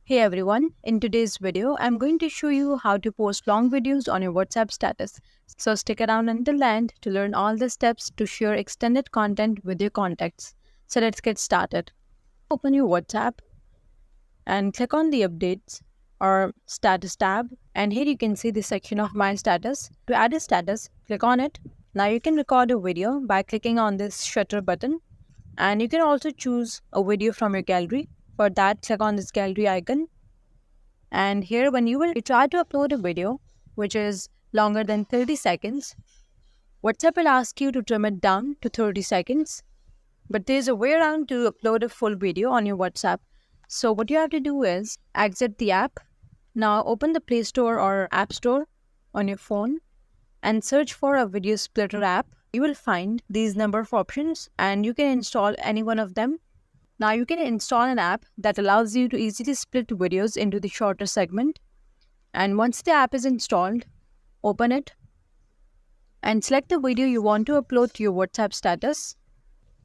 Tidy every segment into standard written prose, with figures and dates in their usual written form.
Hey everyone, in today's video, I'm going to show you how to post long videos on your WhatsApp status. So stick around until the end to learn all the steps to share extended content with your contacts. So let's get started. Open your WhatsApp and click on the updates or status tab. And here you can see the section of my status. To add a status, click on it. Now you can record a video by clicking on this shutter button. And you can also choose a video from your gallery. For that, click on this gallery icon. And here, when you will try to upload a video which is longer than 30 seconds, WhatsApp will ask you to trim it down to 30 seconds. But there's a way around to upload a full video on your WhatsApp. So, what you have to do is exit the app. Now, open the Play Store or App Store on your phone and search for a video splitter app. You will find these number of options and you can install any one of them. Now you can install an app that allows you to easily split videos into the shorter segment. And once the app is installed, open it and select the video you want to upload to your WhatsApp status.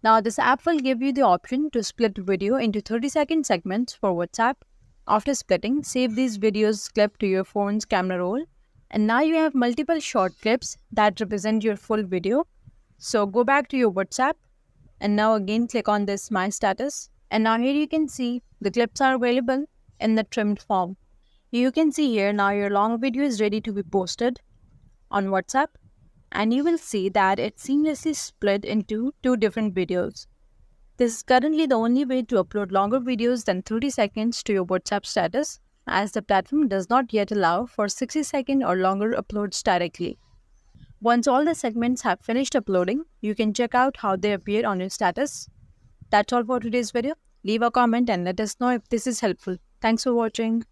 Now this app will give you the option to split video into 30-second segments for WhatsApp. After splitting, save these videos clip to your phone's camera roll. And now you have multiple short clips that represent your full video. So go back to your WhatsApp and now again click on this My Status. And now here you can see the clips are available in the trimmed form. You can see here now your long video is ready to be posted on WhatsApp. And you will see that it's seamlessly split into two different videos. This is currently the only way to upload longer videos than 30 seconds to your WhatsApp status, as the platform does not yet allow for 60-second or longer uploads directly. Once all the segments have finished uploading, you can check out how they appear on your status. That's all for today's video. Leave a comment and let us know if this is helpful. Thanks for watching.